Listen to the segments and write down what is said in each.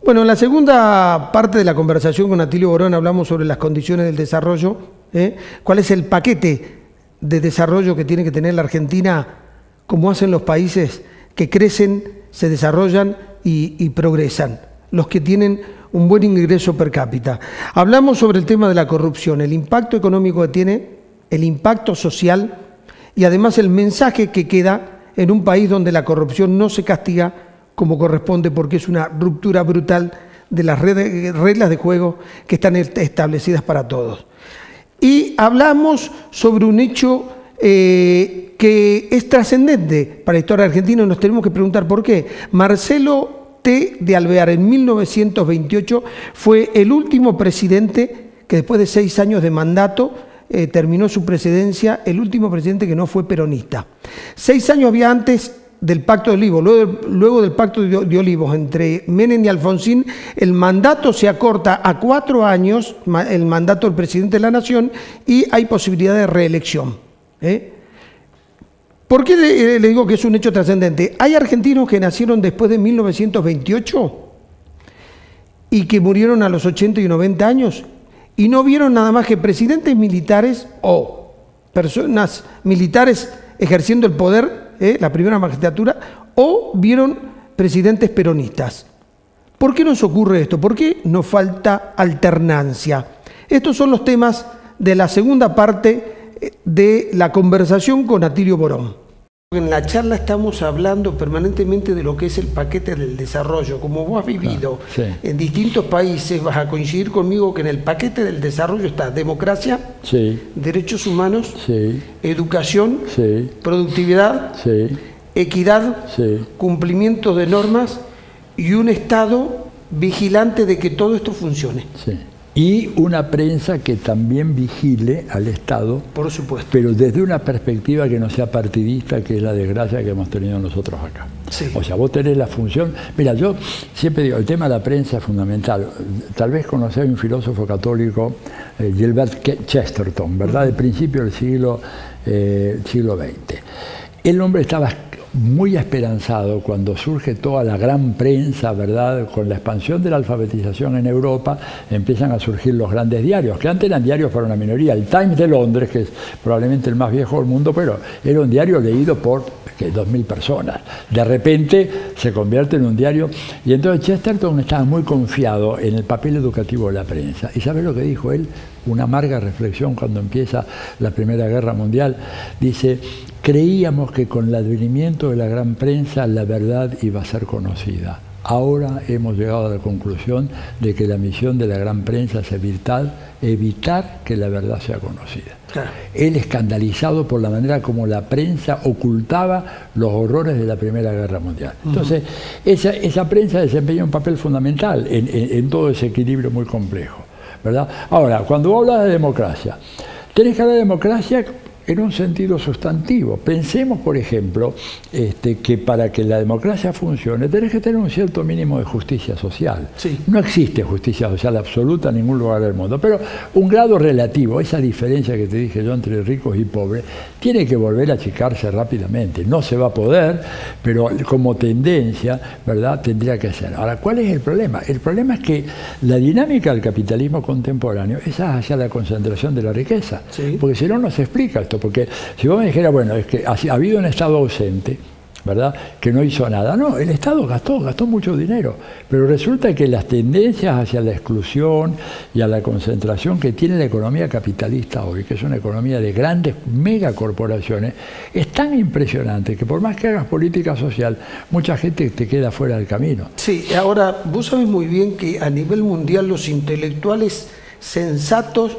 Bueno, en la segunda parte de la conversación con Atilio Borón hablamos sobre las condiciones del desarrollo, cuál es el paquete de desarrollo que tiene que tener la Argentina, como hacen los países que crecen, se desarrollan y progresan, los que tienen un buen ingreso per cápita. Hablamos sobre el tema de la corrupción, el impacto económico que tiene, el impacto social y además el mensaje que queda en un país donde la corrupción no se castiga como corresponde porque es una ruptura brutal de las reglas de juego que están establecidas para todos. Y hablamos sobre un hecho que es trascendente para la historia argentina y nos tenemos que preguntar por qué. Marcelo T. de Alvear en 1928 fue el último presidente que después de 6 años de mandato terminó su presidencia, el último presidente que no fue peronista. 6 años había antes del Pacto de Olivos, luego del Pacto de Olivos entre Menem y Alfonsín, el mandato se acorta a 4 años, el mandato del presidente de la Nación, y hay posibilidad de reelección. ¿Por qué le digo que es un hecho trascendente? Hay argentinos que nacieron después de 1928 y que murieron a los 80 y 90 años y no vieron nada más que presidentes militares o personas militares ejerciendo el poder, la primera magistratura, o vieron presidentes peronistas. ¿Por qué nos ocurre esto? ¿Por qué nos falta alternancia? Estos son los temas de la segunda parte de la conversación con Atilio Borón. En la charla estamos hablando permanentemente de lo que es el paquete del desarrollo. Como vos has vivido en distintos países, vas a coincidir conmigo que en el paquete del desarrollo está democracia, derechos humanos, educación, productividad, equidad, cumplimiento de normas y un Estado vigilante de que todo esto funcione. Y una prensa que también vigile al Estado, por supuesto, pero desde una perspectiva que no sea partidista, que es la desgracia que hemos tenido nosotros acá. O sea, vos tenés la función... Mira, yo siempre digo, el tema de la prensa es fundamental. Tal vez conocés a un filósofo católico, Gilbert Chesterton, ¿verdad? De principio del siglo XX. El hombre estaba muy esperanzado cuando surge toda la gran prensa, ¿verdad? Con la expansión de la alfabetización en Europa, empiezan a surgir los grandes diarios, que antes eran diarios para una minoría. El Times de Londres, que es probablemente el más viejo del mundo, pero era un diario leído por 2.000 personas. De repente se convierte en un diario, y entonces Chesterton estaba muy confiado en el papel educativo de la prensa. ¿Y sabes lo que dijo él? Una amarga reflexión cuando empieza la Primera Guerra Mundial. Dice: creíamos que con el advenimiento de la gran prensa la verdad iba a ser conocida. Ahora hemos llegado a la conclusión de que la misión de la gran prensa es evitar que la verdad sea conocida. Él escandalizado por la manera como la prensa ocultaba los horrores de la Primera Guerra Mundial. Entonces, esa prensa desempeña un papel fundamental en todo ese equilibrio muy complejo, ¿verdad? Ahora, cuando vos hablas de democracia, tenés que hablar de democracia en un sentido sustantivo. Pensemos, por ejemplo, que para que la democracia funcione tenés que tener un cierto mínimo de justicia social. No existe justicia social absoluta en ningún lugar del mundo, pero un grado relativo, esa diferencia que te dije yo entre ricos y pobres, tiene que volver a achicarse rápidamente. No se va a poder, pero como tendencia, ¿verdad?, tendría que ser. Ahora, ¿cuál es el problema? El problema es que la dinámica del capitalismo contemporáneo es hacia la concentración de la riqueza, porque si no, no se explica esto. Porque si vos me dijeras, bueno, es que ha habido un Estado ausente, ¿verdad?, que no hizo nada. No, el Estado gastó mucho dinero, pero resulta que las tendencias hacia la exclusión y a la concentración que tiene la economía capitalista hoy, que es una economía de grandes megacorporaciones, es tan impresionante que por más que hagas política social, mucha gente te queda fuera del camino. Sí, ahora, vos sabés muy bien que a nivel mundial los intelectuales sensatos,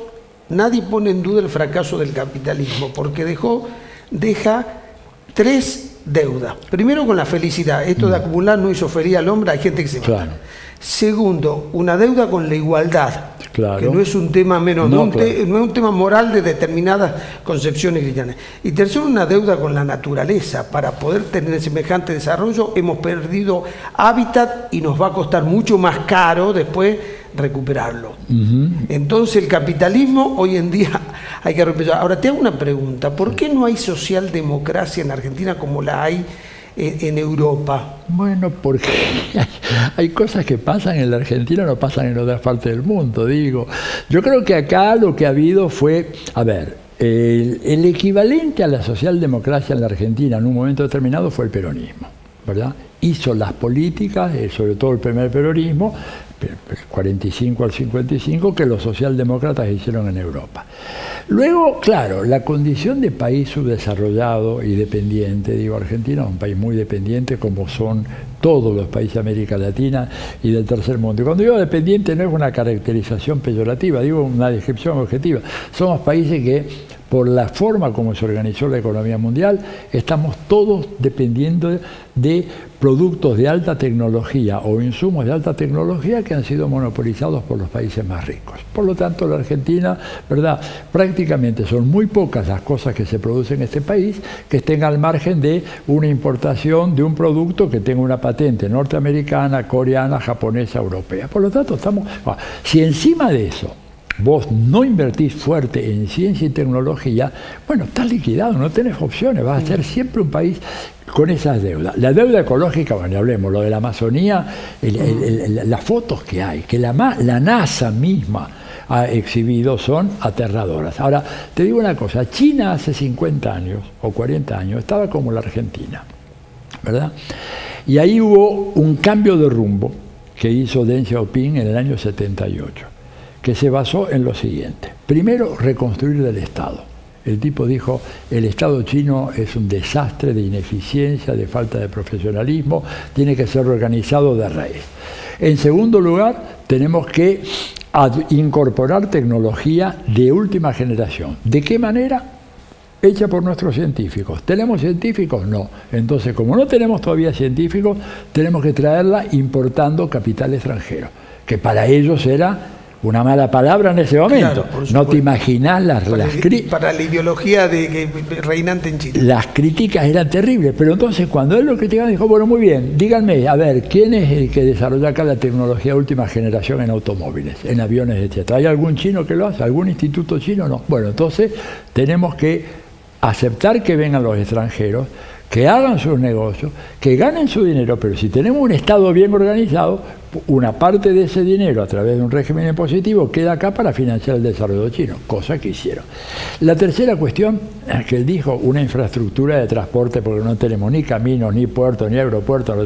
nadie pone en duda el fracaso del capitalismo, porque deja 3 deudas. Primero, con la felicidad. Esto de acumular no hizo feliz al hombre, hay gente que se mata. Segundo, una deuda con la igualdad, que no es un tema menor, no es un tema moral de determinadas concepciones cristianas. Y tercero, una deuda con la naturaleza. Para poder tener semejante desarrollo hemos perdido hábitat y nos va a costar mucho más caro después recuperarlo. Entonces el capitalismo hoy en día hay que recuperar. Ahora te hago una pregunta: ¿por qué no hay socialdemocracia en Argentina como la hay en Europa? Bueno, porque hay cosas que pasan en la Argentina, no pasan en otras partes del mundo, digo. Yo creo que acá lo que ha habido fue, a ver, el equivalente a la socialdemocracia en la Argentina en un momento determinado fue el peronismo, ¿verdad? Hizo las políticas, sobre todo el primer peronismo, 45 al 55, que los socialdemócratas hicieron en Europa. Luego, claro, la condición de país subdesarrollado y dependiente, digo, Argentina es un país muy dependiente como son todos los países de América Latina y del tercer mundo. Y cuando digo dependiente no es una caracterización peyorativa, digo una descripción objetiva. Somos países que, por la forma como se organizó la economía mundial, estamos todos dependiendo de productos de alta tecnología o insumos de alta tecnología que han sido monopolizados por los países más ricos. Por lo tanto, la Argentina, ¿verdad?, prácticamente son muy pocas las cosas que se producen en este país que estén al margen de una importación de un producto que tenga una patente norteamericana, coreana, japonesa, europea. Por lo tanto, estamos... Si encima de eso vos no invertís fuerte en ciencia y tecnología, bueno, estás liquidado, no tenés opciones, vas a ser siempre un país con esas deudas. La deuda ecológica, bueno, hablemos, lo de la Amazonía, las fotos que hay, que la NASA misma ha exhibido son aterradoras. Ahora, te digo una cosa, China hace 50 años o 40 años estaba como la Argentina, ¿verdad? Y ahí hubo un cambio de rumbo que hizo Deng Xiaoping en el año 78. Que se basó en lo siguiente. Primero, reconstruir el Estado. El tipo dijo, el Estado chino es un desastre de ineficiencia, de falta de profesionalismo, tiene que ser organizado de raíz. En segundo lugar, tenemos que incorporar tecnología de última generación. ¿De qué manera? Hecha por nuestros científicos. ¿Tenemos científicos? No. Entonces, como no tenemos todavía científicos, tenemos que traerla importando capital extranjero, que para ellos era una mala palabra en ese momento. Claro, no te imaginás para la ideología reinante en Chile. Las críticas eran terribles, pero entonces cuando él lo criticaba dijo, bueno, muy bien, díganme, a ver, ¿quién es el que desarrolla acá la tecnología de última generación en automóviles, en aviones, etcétera? ¿Hay algún chino que lo hace? ¿Algún instituto chino? No. Bueno, entonces tenemos que aceptar que vengan los extranjeros, que hagan sus negocios, que ganen su dinero, pero si tenemos un Estado bien organizado, una parte de ese dinero a través de un régimen impositivo queda acá para financiar el desarrollo chino, cosa que hicieron. La tercera cuestión, que él dijo, una infraestructura de transporte, porque no tenemos ni caminos, ni puertos, ni aeropuertos,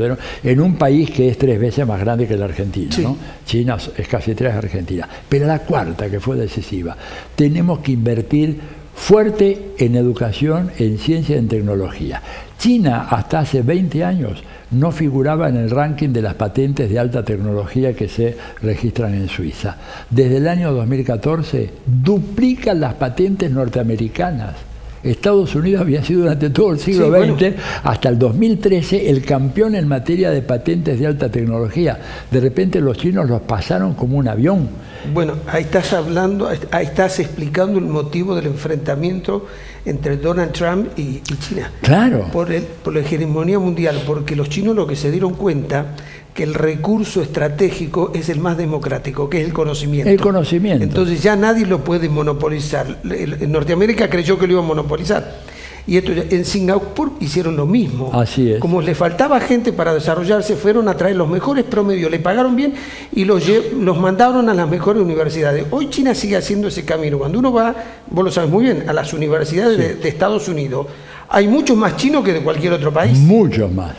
en un país que es 3 veces más grande que la Argentina, sí, ¿no? China es casi 3 Argentina. Pero la cuarta, que fue decisiva, tenemos que invertir fuerte en educación, en ciencia y en tecnología. China, hasta hace 20 años, no figuraba en el ranking de las patentes de alta tecnología que se registran en Suiza. Desde el año 2014, duplican las patentes norteamericanas. Estados Unidos había sido durante todo el siglo XX, hasta el 2013, el campeón en materia de patentes de alta tecnología. De repente los chinos los pasaron como un avión. Bueno, ahí estás explicando el motivo del enfrentamiento entre Donald Trump y China. Claro. Por la hegemonía mundial, porque los chinos lo que se dieron cuenta que el recurso estratégico es el más democrático, que es el conocimiento. El conocimiento. Entonces ya nadie lo puede monopolizar. En Norteamérica creyó que lo iba a monopolizar. Y esto, en Singapur hicieron lo mismo. Así es. Como les faltaba gente para desarrollarse, fueron a traer los mejores promedios, le pagaron bien y los mandaron a las mejores universidades. Hoy China sigue haciendo ese camino. Cuando uno va, vos lo sabes muy bien, a las universidades de Estados Unidos, hay muchos más chinos que de cualquier otro país. Muchos más,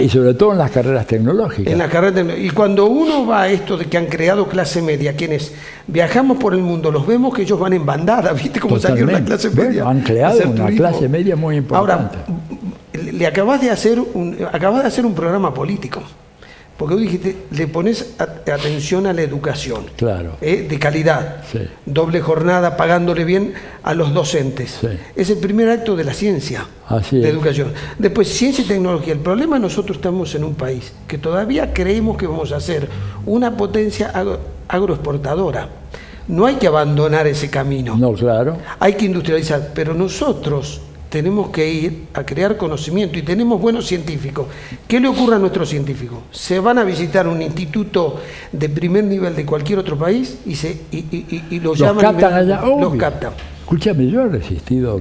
y sobre todo en las carreras tecnológicas. En las carreras tecnológicas. Y cuando uno va a esto de que han creado clase media, quienes viajamos por el mundo, los vemos que ellos van en bandada, ¿viste cómo salieron la clase media? Bueno, han creado una clase media muy importante. Ahora, acabas de hacer un programa político. Porque vos dijiste, le pones atención a la educación, claro, de calidad, sí, doble jornada, pagándole bien a los docentes. Sí. Es el primer acto de la ciencia, de educación. Después, ciencia y tecnología. El problema, nosotros estamos en un país que todavía creemos que vamos a ser una potencia agroexportadora. No hay que abandonar ese camino. No, claro. Hay que industrializar, pero nosotros tenemos que ir a crear conocimiento y tenemos buenos científicos. ¿Qué le ocurre a nuestros científicos? Se van a visitar un instituto de primer nivel de cualquier otro país y los llaman captan allá, los captan. Escúchame, yo he resistido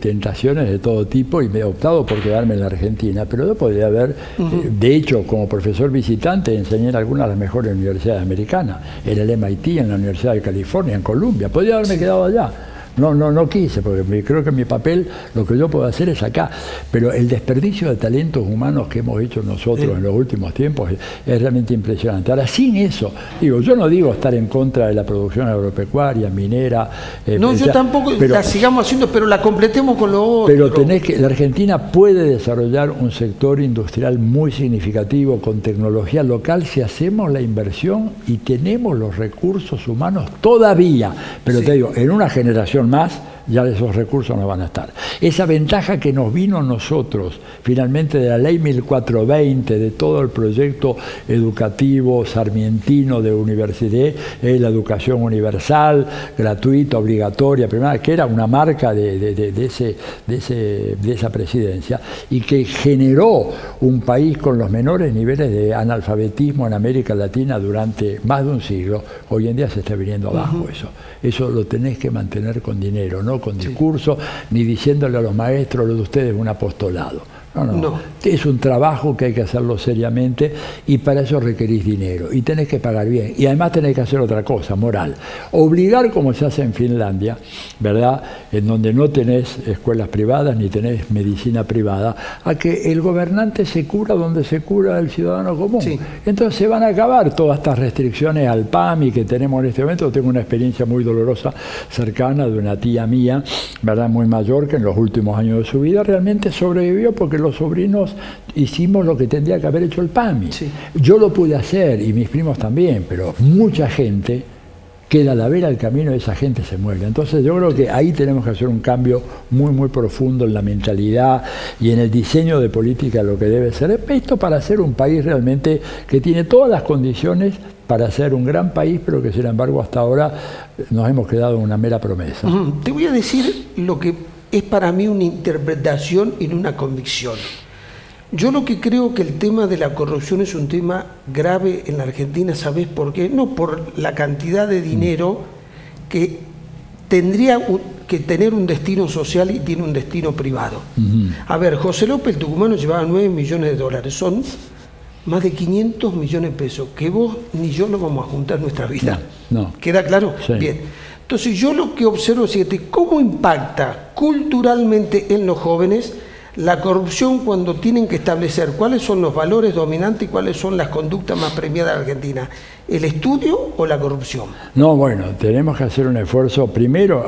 tentaciones de todo tipo y me he optado por quedarme en la Argentina, pero yo podría haber, de hecho, como profesor visitante, enseñé en algunas de las mejores universidades americanas, en el MIT, en la Universidad de California, en Columbia. Podría haberme quedado allá. No quise, porque creo que mi papel, lo que yo puedo hacer es acá. Pero el desperdicio de talentos humanos que hemos hecho nosotros en los últimos tiempos es realmente impresionante. Ahora, sin eso, yo no digo estar en contra de la producción agropecuaria, minera. Yo tampoco, la sigamos haciendo, pero la completemos con lo otro. Pero la Argentina puede desarrollar un sector industrial muy significativo con tecnología local si hacemos la inversión y tenemos los recursos humanos todavía. Pero te digo, en una generación más, ya esos recursos no van a estar. Esa ventaja que nos vino a nosotros, finalmente, de la ley 1420, de todo el proyecto educativo sarmientino de universidad, la educación universal, gratuita, obligatoria, primaria, que era una marca de esa presidencia, y que generó un país con los menores niveles de analfabetismo en América Latina durante más de un siglo. Hoy en día se está viniendo abajo eso. Eso lo tenés que mantener con dinero, no con discurso, ni diciéndole a los maestros, lo de ustedes es un apostolado. No. Es un trabajo que hay que hacerlo seriamente y para eso requerís dinero y tenés que pagar bien. Y además tenés que hacer otra cosa, moral. Obligar, como se hace en Finlandia, ¿verdad?, en donde no tenés escuelas privadas ni tenés medicina privada, a que el gobernante se cura donde se cura el ciudadano común. Entonces se van a acabar todas estas restricciones al PAMI que tenemos en este momento. Tengo una experiencia muy dolorosa cercana de una tía mía, ¿verdad?, muy mayor, que en los últimos años de su vida realmente sobrevivió porque los sobrinos hicimos lo que tendría que haber hecho el PAMI. Yo lo pude hacer y mis primos también, pero mucha gente queda a la vera del camino y esa gente se muere. Entonces yo creo que ahí tenemos que hacer un cambio muy profundo en la mentalidad y en el diseño de política, lo que debe ser esto para ser un país realmente que tiene todas las condiciones para ser un gran país, pero que sin embargo hasta ahora nos hemos quedado en una mera promesa. Te voy a decir lo que es para mí una interpretación y una convicción. Yo lo que creo que el tema de la corrupción es un tema grave en la Argentina, ¿sabés por qué? No por la cantidad de dinero que tendría que tener un destino social y tiene un destino privado. A ver, José López, el tucumano, llevaba 9 millones de dólares. Son más de 500 millones de pesos, que vos ni yo lo vamos a juntar en nuestra vida. ¿Queda claro? Bien. Entonces yo lo que observo es cómo impacta culturalmente en los jóvenes la corrupción cuando tienen que establecer cuáles son los valores dominantes y cuáles son las conductas más premiadas de Argentina. ¿El estudio o la corrupción? No, bueno, tenemos que hacer un esfuerzo. Primero,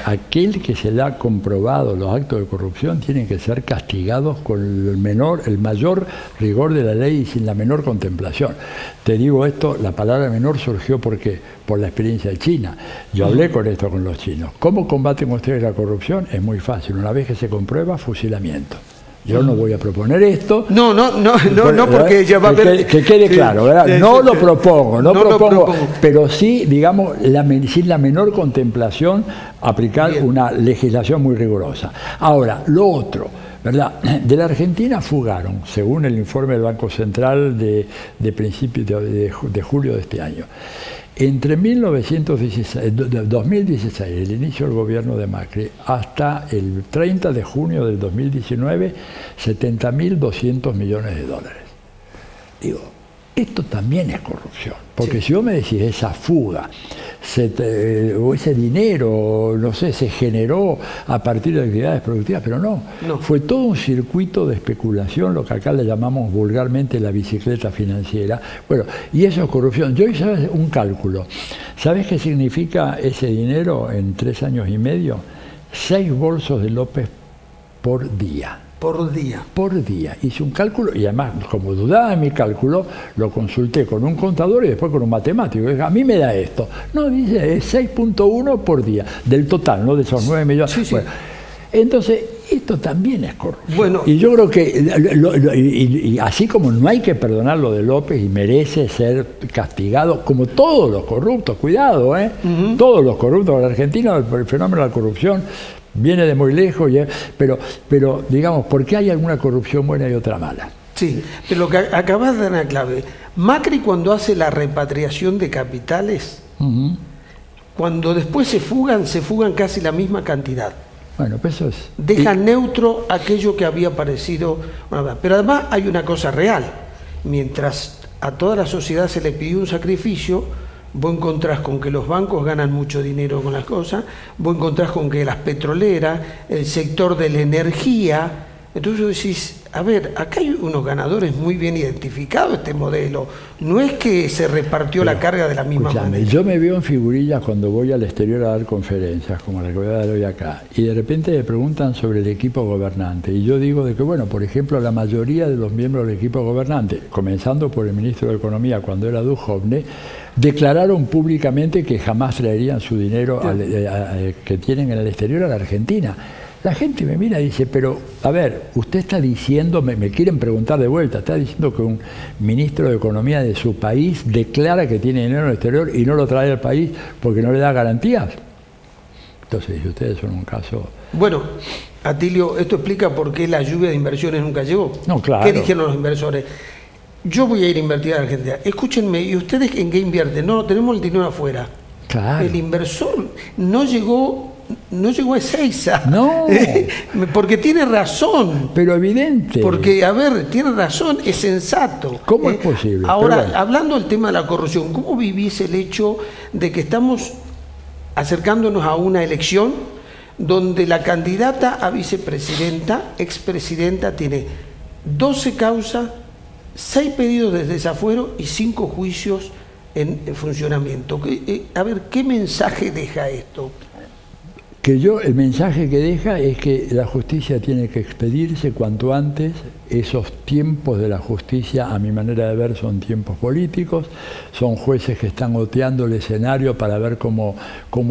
aquel que se le ha comprobado los actos de corrupción tienen que ser castigados con el mayor rigor de la ley y sin la menor contemplación. Te digo esto, la palabra menor surgió porque por la experiencia de China. Yo hablé con esto con los chinos. ¿Cómo combaten ustedes la corrupción? Es muy fácil. Una vez que se comprueba, fusilamiento. Yo no voy a proponer esto. No, porque ya va a haber... Que quede claro, ¿verdad? No lo propongo, pero sí, digamos, sin la menor contemplación, aplicar una legislación muy rigurosa. Ahora, lo otro, ¿verdad? De la Argentina fugaron, según el informe del Banco Central de principios de julio de este año. Entre 2016, el inicio del gobierno de Macri, hasta el 30 de junio del 2019, 70.200 millones de dólares. Digo, esto también es corrupción, porque si vos me decís esa fuga, o ese dinero, no sé, se generó a partir de actividades productivas, pero no, fue todo un circuito de especulación, lo que acá le llamamos vulgarmente la bicicleta financiera. Bueno, y eso es corrupción. Yo hice un cálculo. ¿Sabés qué significa ese dinero en 3 años y medio? 6 bolsos de López por día. Por día. Hice un cálculo y además, como dudaba de mi cálculo, lo consulté con un contador y después con un matemático. A mí me da esto. No, dice, es 6.1 por día, del total, ¿no? De esos 9 millones. Bueno, entonces, esto también es corrupción. Bueno, y yo creo que, y así como no hay que perdonar lo de López y merece ser castigado, como todos los corruptos, cuidado, todos los corruptos. En la Argentina, el fenómeno de la corrupción viene de muy lejos, pero digamos, ¿por qué hay alguna corrupción buena y otra mala? Sí, pero lo que acabas de dar una clave. Macri, cuando hace la repatriación de capitales, cuando después se fugan casi la misma cantidad. Bueno, pues eso es... Dejan neutro aquello que había parecido... Pero además hay una cosa real. Mientras a toda la sociedad se le pidió un sacrificio, vos encontrás con que los bancos ganan mucho dinero con las cosas, vos encontrás con que las petroleras, el sector de la energía... Entonces vos decís, a ver, acá hay unos ganadores muy bien identificados, este modelo. No es que se repartió la carga de la misma manera. Yo me veo en figurillas cuando voy al exterior a dar conferencias, como la que voy a dar hoy acá, y de repente me preguntan sobre el equipo gobernante. Y yo digo de que, bueno, por ejemplo, la mayoría de los miembros del equipo gobernante, comenzando por el ministro de Economía cuando era Duhovne, declararon públicamente que jamás traerían su dinero que tienen en el exterior a la Argentina. La gente me mira y dice, pero, a ver, usted está diciendo, me quieren preguntar de vuelta, está diciendo que un ministro de Economía de su país declara que tiene dinero en el exterior y no lo trae al país porque no le da garantías. Entonces, si ustedes son un caso... Bueno, Atilio, esto explica por qué la lluvia de inversiones nunca llegó. No, claro. ¿Qué dijeron los inversores? Yo voy a ir a invertir a Argentina. Escúchenme, ¿y ustedes en qué invierten? No, tenemos el dinero afuera. Claro. El inversor no llegó a Ezeiza. No. Porque tiene razón. Pero evidente. Porque, a ver, tiene razón, es sensato. ¿Cómo es posible? Ahora, bueno, hablando del tema de la corrupción, ¿cómo vivís el hecho de que estamos acercándonos a una elección donde la candidata a vicepresidenta, expresidenta, tiene 12 causas, 6 pedidos de desafuero y 5 juicios en funcionamiento? A ver, ¿qué mensaje deja esto? El mensaje que deja es que la justicia tiene que expedirse cuanto antes. Esos tiempos de la justicia, a mi manera de ver, son tiempos políticos, son jueces que están oteando el escenario para ver cómo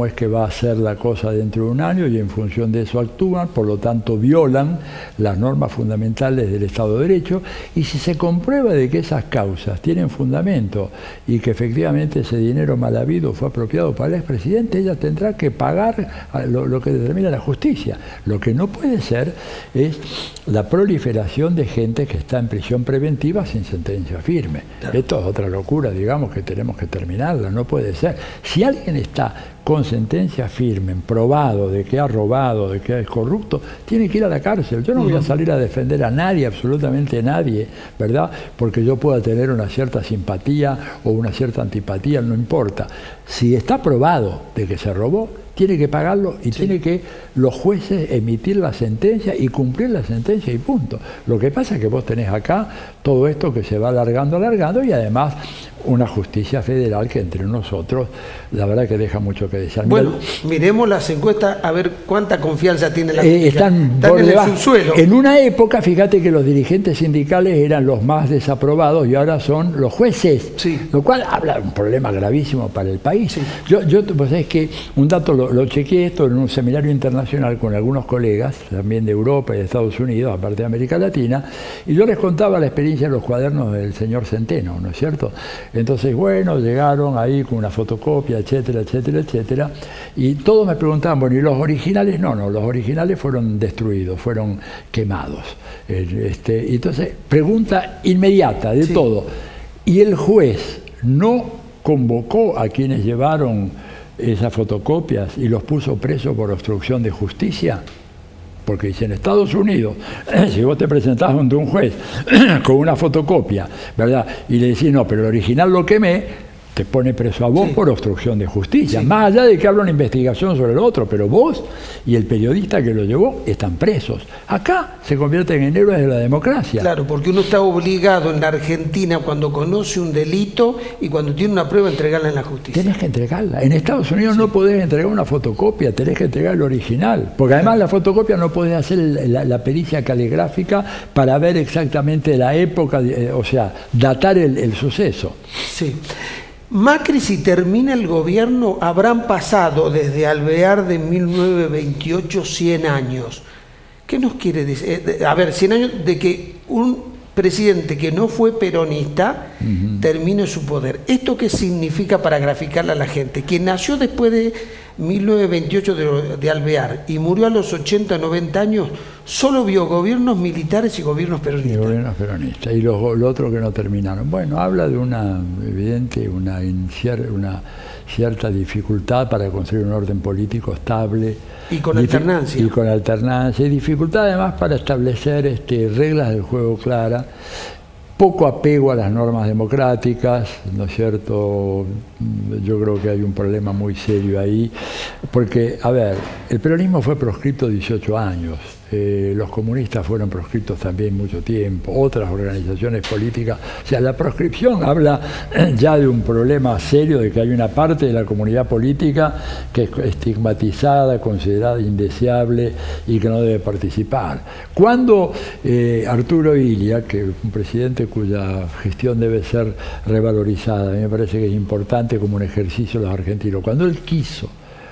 es que va a ser la cosa dentro de un año y en función de eso actúan, por lo tanto violan las normas fundamentales del Estado de Derecho, y si se comprueba de que esas causas tienen fundamento y que efectivamente ese dinero mal habido fue apropiado para el expresidente, ella tendrá que pagar lo que determina la justicia. Lo que no puede ser es la proliferación de gente que está en prisión preventiva sin sentencia firme. Claro. Esto es otra locura, digamos, que tenemos que terminarla, no puede ser. Si alguien está con sentencia firme, probado de que ha robado, de que es corrupto, tiene que ir a la cárcel. Yo no voy a salir a defender a nadie, absolutamente nadie, ¿verdad? Porque yo pueda tener una cierta simpatía o una cierta antipatía, no importa. Si está probado de que se robó, tiene que pagarlo y tiene que los jueces emitir la sentencia y cumplir la sentencia y punto. Lo que pasa es que vos tenés acá todo esto que se va alargando y además una justicia federal que entre nosotros la verdad que deja mucho que desear. Bueno, miremos las encuestas a ver cuánta confianza tiene la justicia. Están en el subsuelo. En una época, fíjate que los dirigentes sindicales eran los más desaprobados y ahora son los jueces, lo cual habla de un problema gravísimo para el país. Pues es que un dato lo chequeé esto en un seminario internacional con algunos colegas, también de Europa y de Estados Unidos, aparte de América Latina, y yo les contaba la experiencia de los cuadernos del señor Centeno, ¿no es cierto? Entonces, bueno, llegaron ahí con una fotocopia, etcétera, etcétera, etcétera, y todos me preguntaban, bueno, ¿y los originales? No, los originales fueron destruidos, fueron quemados. Entonces, pregunta inmediata de todo. ¿Y el juez no convocó a quienes llevaron esas fotocopias y los puso presos por obstrucción de justicia? Porque dice, en Estados Unidos, si vos te presentás ante un juez con una fotocopia, ¿verdad? Y le decís, no, pero el original lo quemé, te pone preso a vos por obstrucción de justicia. Más allá de que habla una investigación sobre el otro, pero vos y el periodista que lo llevó están presos. Acá se convierten en héroes de la democracia. Claro, porque uno está obligado en la Argentina cuando conoce un delito y cuando tiene una prueba entregarla en la justicia. Tenés que entregarla. En Estados Unidos no podés entregar una fotocopia, tenés que entregar el original. Porque además la fotocopia no podés hacer la pericia caligráfica para ver exactamente la época, o sea, datar el suceso. Sí. Macri, si termina el gobierno, habrán pasado desde Alvear de 1928 100 años. ¿Qué nos quiere decir? A ver, 100 años de que un presidente que no fue peronista termine su poder. ¿Esto qué significa para graficarle a la gente? Quien nació después de 1928 de Alvear y murió a los 80, 90 años, solo vio gobiernos militares y gobiernos peronistas. Y gobiernos peronistas. Y lo otro que no terminaron. Bueno, habla de una evidente, una cierta dificultad para construir un orden político estable. Y con alternancia. Y con alternancia. Y dificultad además para establecer reglas del juego claras. Poco apego a las normas democráticas, ¿no es cierto? Yo creo que hay un problema muy serio ahí, porque, a ver, el peronismo fue proscripto 18 años, los comunistas fueron proscriptos también mucho tiempo, otras organizaciones políticas, o sea, la proscripción habla ya de un problema serio, de que hay una parte de la comunidad política que es estigmatizada, considerada indeseable y que no debe participar. Cuando Arturo Illia, que es un presidente cuya gestión debe ser revalorizada, a mí me parece que es importante como un ejercicio de los argentinos, cuando él quiso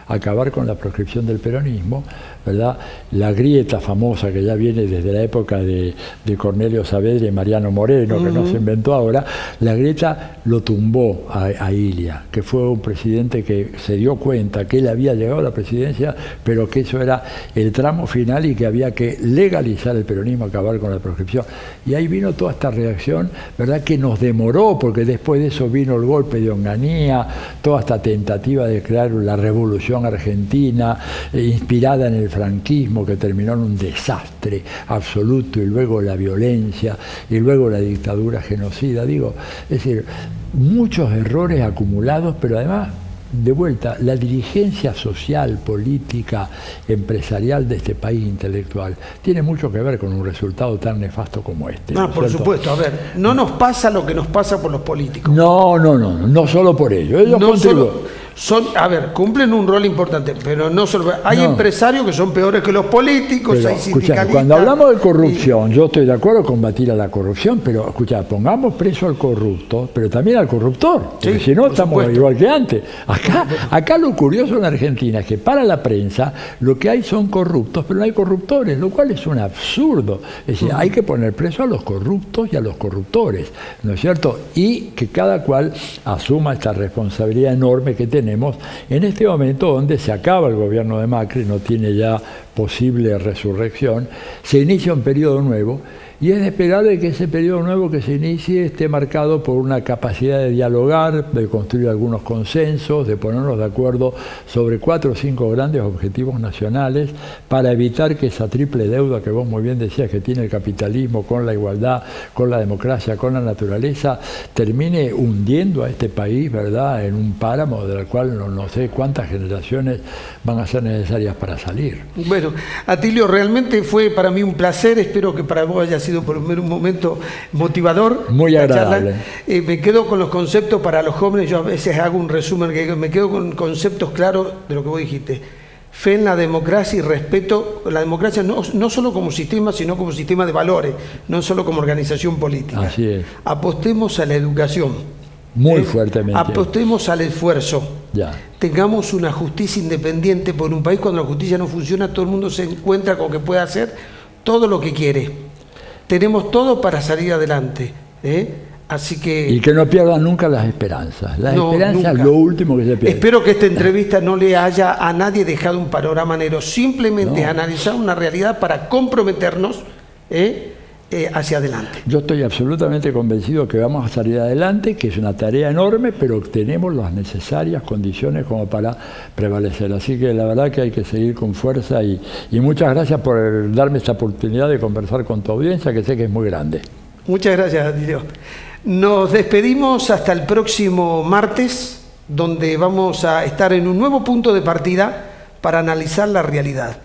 acabar con la proscripción del peronismo, ¿verdad? La grieta famosa que ya viene desde la época de Cornelio Saavedra y Mariano Moreno, que no se inventó ahora, la grieta lo tumbó a Illia, que fue un presidente que se dio cuenta que él había llegado a la presidencia, pero que eso era el tramo final y que había que legalizar el peronismo, acabar con la proscripción. Y ahí vino toda esta reacción, ¿verdad?, que nos demoró, porque después de eso vino el golpe de Onganía, toda esta tentativa de crear la revolución argentina, inspirada en el franquismo, que terminó en un desastre absoluto, y luego la violencia, y luego la dictadura genocida. Digo, es decir, muchos errores acumulados, pero además, de vuelta, la dirigencia social, política, empresarial de este país intelectual tiene mucho que ver con un resultado tan nefasto como este. No, por supuesto. A ver, no nos pasa lo que nos pasa por los políticos. No solo por ello. Ellos no solo a ver, cumplen un rol importante, pero no solo. Hay empresarios que son peores que los políticos, pero, hay sindicalistas. Cuando hablamos de corrupción, yo estoy de acuerdo con combatir a la corrupción, pero escucha, pongamos preso al corrupto, pero también al corruptor, porque si no estamos igual que antes. Acá lo curioso en Argentina es que para la prensa lo que hay son corruptos, pero no hay corruptores, lo cual es un absurdo. Es decir, hay que poner preso a los corruptos y a los corruptores, ¿no es cierto? Y que cada cual asuma esta responsabilidad enorme que tenemos en este momento, donde se acaba el gobierno de Macri, no tiene ya posible resurrección, se inicia un periodo nuevo. Y es de esperar de que ese periodo nuevo que se inicie esté marcado por una capacidad de dialogar, de construir algunos consensos, de ponernos de acuerdo sobre 4 o 5 grandes objetivos nacionales para evitar que esa triple deuda que vos muy bien decías que tiene el capitalismo con la igualdad, con la democracia, con la naturaleza, termine hundiendo a este país, ¿verdad?, en un páramo del cual no sé cuántas generaciones van a ser necesarias para salir. Bueno, Atilio, realmente fue para mí un placer, espero que para vos haya sido por un momento motivador. Muy agradable. Me quedo con los conceptos para los jóvenes. Yo a veces hago un resumen, que me quedo con conceptos claros de lo que vos dijiste. Fe en la democracia y respeto la democracia, no solo como sistema, sino como sistema de valores, no solo como organización política. Así es. Apostemos a la educación. Muy fuertemente. Apostemos al esfuerzo. Ya. Tengamos una justicia independiente, porque en un país cuando la justicia no funciona, todo el mundo se encuentra con que puede hacer todo lo que quiere. Tenemos todo para salir adelante, así que... Y que no pierdan nunca las esperanzas. Las esperanzas es lo último que se pierde. Espero que esta entrevista no le haya a nadie dejado un panorama negro, simplemente analizar una realidad para comprometernos hacia adelante. Yo estoy absolutamente convencido que vamos a salir adelante, que es una tarea enorme, pero tenemos las necesarias condiciones como para prevalecer. Así que la verdad que hay que seguir con fuerza y muchas gracias por darme esta oportunidad de conversar con tu audiencia, que sé que es muy grande. Muchas gracias, Atilio. Nos despedimos hasta el próximo martes, donde vamos a estar en un nuevo punto de partida para analizar la realidad.